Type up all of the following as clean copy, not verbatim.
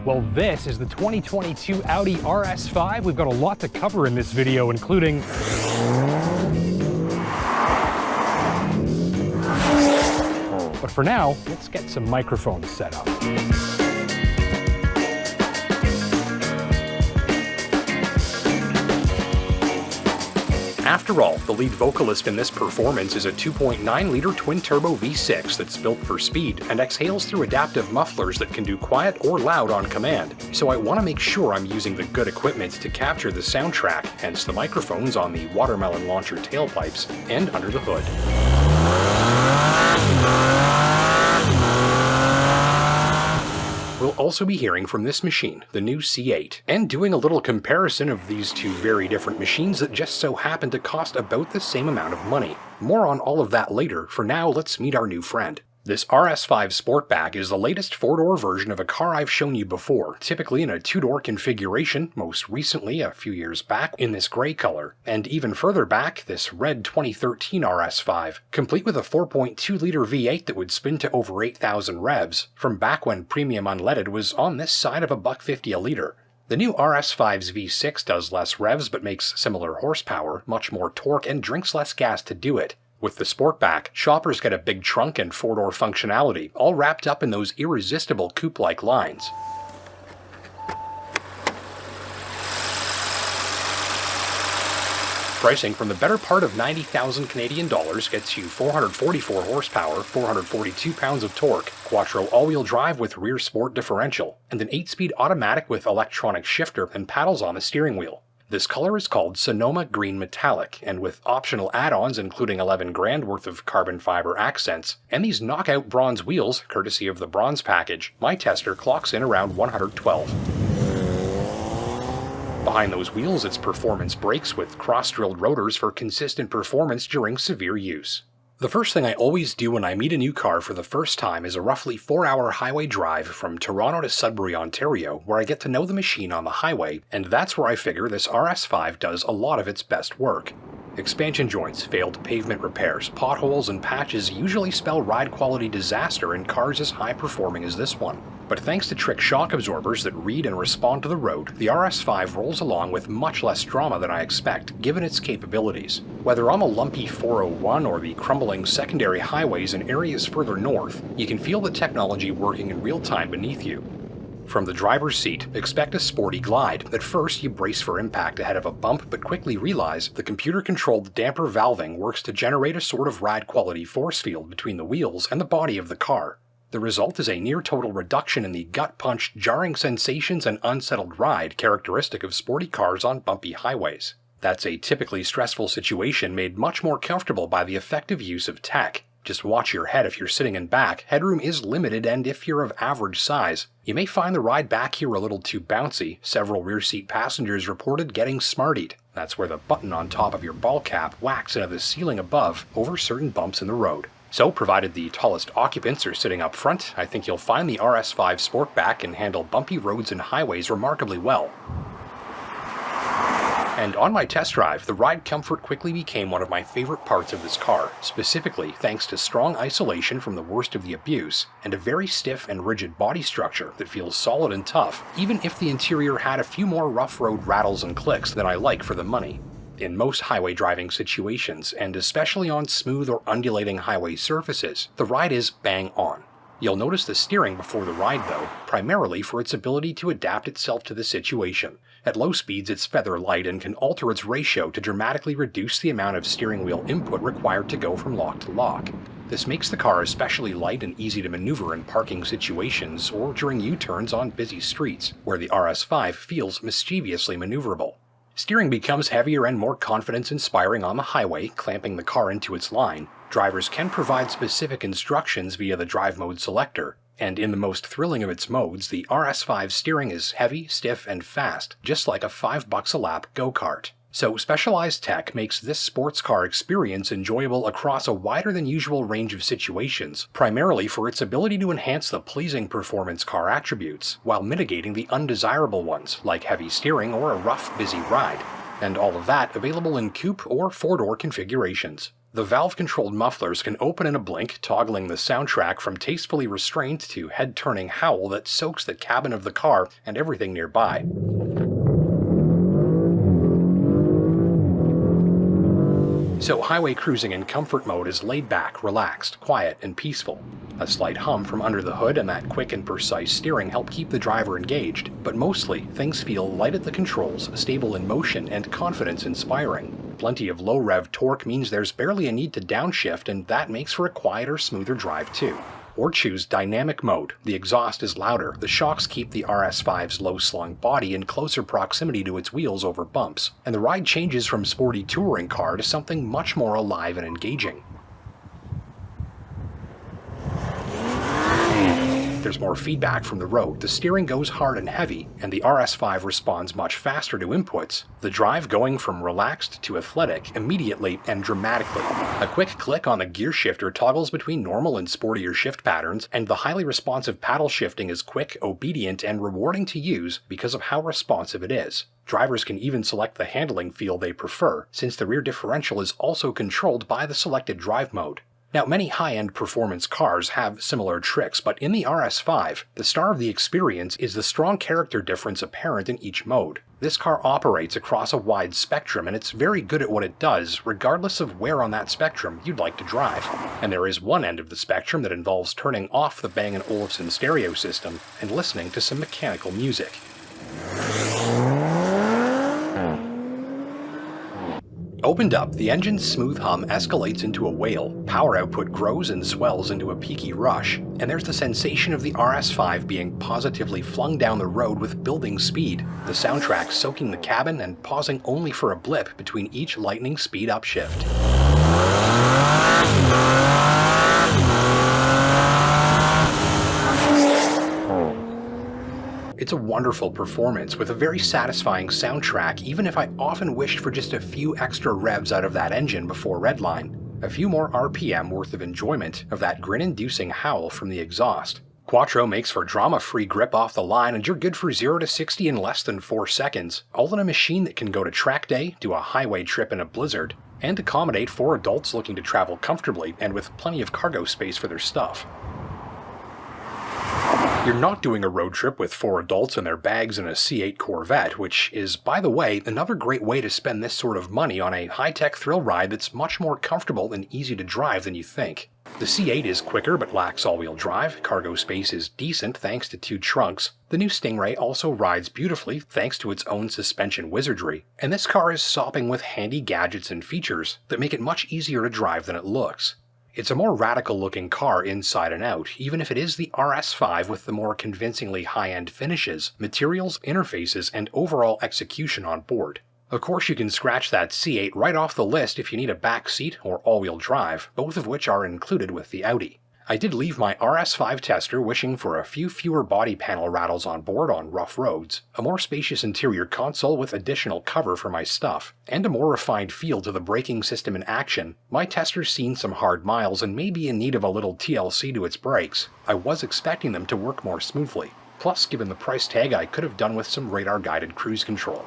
Well, this is the 2022 Audi RS5. We've got a lot to cover in this video, including but for now, let's get some microphones set up. After all, the lead vocalist in this performance is a 2.9-liter twin-turbo V6 that's built for speed and exhales through adaptive mufflers that can do quiet or loud on command. So I want to make sure I'm using the good equipment to capture the soundtrack, hence the microphones on the watermelon launcher tailpipes and under the hood. We'll also be hearing from this machine, the new C8, and doing a little comparison of these two very different machines that just so happen to cost about the same amount of money. More on all of that later. For now, let's meet our new friend. This RS5 Sportback is the latest four-door version of a car I've shown you before, typically in a two-door configuration, most recently a few years back in this gray color, and even further back this red 2013 RS5, complete with a 4.2-liter V8 that would spin to over 8,000 revs, from back when premium unleaded was on this side of $1.50 a liter. The new RS5's V6 does less revs but makes similar horsepower, much more torque, and drinks less gas to do it. With the Sportback, shoppers get a big trunk and four-door functionality, all wrapped up in those irresistible coupe-like lines. Pricing from the better part of 90,000 Canadian dollars gets you 444 horsepower, 442 pounds of torque, quattro all-wheel drive with rear sport differential, and an 8-speed automatic with electronic shifter and paddles on the steering wheel. This color is called Sonoma Green Metallic, and with optional add-ons including $11,000 worth of carbon fiber accents, and these knockout bronze wheels, courtesy of the bronze package, my tester clocks in around 112. Behind those wheels, it's performance brakes with cross-drilled rotors for consistent performance during severe use. The first thing I always do when I meet a new car for the first time is a roughly 4-hour highway drive from Toronto to Sudbury, Ontario, where I get to know the machine on the highway, and that's where I figure this RS5 does a lot of its best work. Expansion joints, failed pavement repairs, potholes, and patches usually spell ride quality disaster in cars as high-performing as this one. But thanks to trick shock absorbers that read and respond to the road, the RS5 rolls along with much less drama than I expect, given its capabilities. Whether on the lumpy 401 or the crumbling secondary highways in areas further north, you can feel the technology working in real time beneath you. From the driver's seat, expect a sporty glide. At first, you brace for impact ahead of a bump, but quickly realize the computer-controlled damper valving works to generate a sort of ride-quality force field between the wheels and the body of the car. The result is a near-total reduction in the gut-punch, jarring sensations and unsettled ride characteristic of sporty cars on bumpy highways. That's a typically stressful situation made much more comfortable by the effective use of tech. Just watch your head if you're sitting in back, headroom is limited, and if you're of average size, you may find the ride back here a little too bouncy. Several rear seat passengers reported getting smartied. That's where the button on top of your ball cap whacks into the ceiling above over certain bumps in the road. So, provided the tallest occupants are sitting up front, I think you'll find the RS5 Sportback can handle bumpy roads and highways remarkably well. And on my test drive, the ride comfort quickly became one of my favorite parts of this car, specifically thanks to strong isolation from the worst of the abuse, and a very stiff and rigid body structure that feels solid and tough, even if the interior had a few more rough road rattles and clicks than I like for the money. In most highway driving situations, and especially on smooth or undulating highway surfaces, the ride is bang on. You'll notice the steering before the ride though, primarily for its ability to adapt itself to the situation. At low speeds it's feather light and can alter its ratio to dramatically reduce the amount of steering wheel input required to go from lock to lock. This makes the car especially light and easy to maneuver in parking situations or during U-turns on busy streets, where the RS5 feels mischievously maneuverable. Steering becomes heavier and more confidence-inspiring on the highway, clamping the car into its line. Drivers can provide specific instructions via the drive mode selector, and in the most thrilling of its modes, the RS5 steering is heavy, stiff, and fast, just like a $5 a lap go-kart. So specialized tech makes this sports car experience enjoyable across a wider than usual range of situations, primarily for its ability to enhance the pleasing performance car attributes, while mitigating the undesirable ones, like heavy steering or a rough, busy ride. And all of that available in coupe or four-door configurations. The valve-controlled mufflers can open in a blink, toggling the soundtrack from tastefully restrained to head-turning howl that soaks the cabin of the car and everything nearby. So highway cruising in comfort mode is laid back, relaxed, quiet, and peaceful. A slight hum from under the hood and that quick and precise steering help keep the driver engaged, but mostly, things feel light at the controls, stable in motion, and confidence-inspiring. Plenty of low rev torque means there's barely a need to downshift, and that makes for a quieter, smoother drive too. Or choose dynamic mode. The exhaust is louder, the shocks keep the RS5's low-slung body in closer proximity to its wheels over bumps, and the ride changes from sporty touring car to something much more alive and engaging. There's more feedback from the road, the steering goes hard and heavy, and the RS5 responds much faster to inputs, the drive going from relaxed to athletic immediately and dramatically. A quick click on the gear shifter toggles between normal and sportier shift patterns, and the highly responsive paddle shifting is quick, obedient, and rewarding to use because of how responsive it is. Drivers can even select the handling feel they prefer, since the rear differential is also controlled by the selected drive mode. Now, many high-end performance cars have similar tricks, but in the RS5, the star of the experience is the strong character difference apparent in each mode. This car operates across a wide spectrum, and it's very good at what it does, regardless of where on that spectrum you'd like to drive. And there is one end of the spectrum that involves turning off the Bang & Olufsen stereo system and listening to some mechanical music. Opened up, the engine's smooth hum escalates into a wail, power output grows and swells into a peaky rush, and there's the sensation of the RS5 being positively flung down the road with building speed, the soundtrack soaking the cabin and pausing only for a blip between each lightning speed upshift. It's a wonderful performance with a very satisfying soundtrack, even if I often wished for just a few extra revs out of that engine before redline. A few more RPM worth of enjoyment of that grin-inducing howl from the exhaust. Quattro makes for drama-free grip off the line, and you're good for 0 to 60 in less than 4 seconds, all in a machine that can go to track day, do a highway trip in a blizzard, and accommodate 4 adults looking to travel comfortably and with plenty of cargo space for their stuff. You're not doing a road trip with 4 adults and their bags in a C8 Corvette, which is, by the way, another great way to spend this sort of money on a high-tech thrill ride that's much more comfortable and easy to drive than you think. The C8 is quicker but lacks all-wheel drive, cargo space is decent thanks to 2 trunks, the new Stingray also rides beautifully thanks to its own suspension wizardry, and this car is sopping with handy gadgets and features that make it much easier to drive than it looks. It's a more radical-looking car inside and out, even if it is the RS5 with the more convincingly high-end finishes, materials, interfaces, and overall execution on board. Of course, you can scratch that C8 right off the list if you need a back seat or all-wheel drive, both of which are included with the Audi. I did leave my RS5 tester wishing for a few fewer body panel rattles on board on rough roads, a more spacious interior console with additional cover for my stuff, and a more refined feel to the braking system in action. My tester's seen some hard miles and may be in need of a little TLC to its brakes. I was expecting them to work more smoothly. Plus, given the price tag, I could have done with some radar-guided cruise control.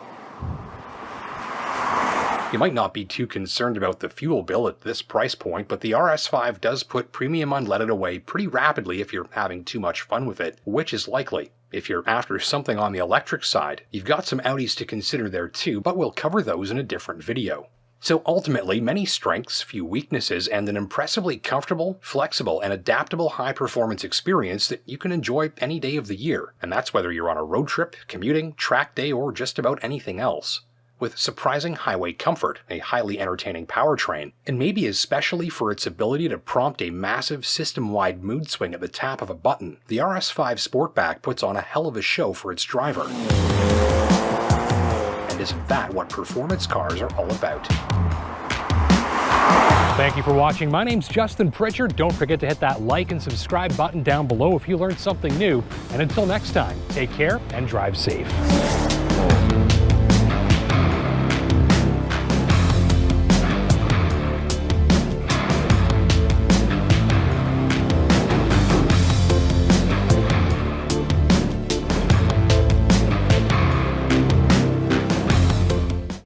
You might not be too concerned about the fuel bill at this price point, but the RS5 does put premium unleaded away pretty rapidly if you're having too much fun with it, which is likely. If you're after something on the electric side, you've got some Audis to consider there too, but we'll cover those in a different video. So ultimately, many strengths, few weaknesses, and an impressively comfortable, flexible, and adaptable high-performance experience that you can enjoy any day of the year, and that's whether you're on a road trip, commuting, track day, or just about anything else. With surprising highway comfort, a highly entertaining powertrain, and maybe especially for its ability to prompt a massive system-wide mood swing at the tap of a button, the RS5 Sportback puts on a hell of a show for its driver. And isn't that what performance cars are all about? Thank you for watching. My name's Justin Pritchard. Don't forget to hit that like and subscribe button down below if you learned something new. And until next time, take care and drive safe.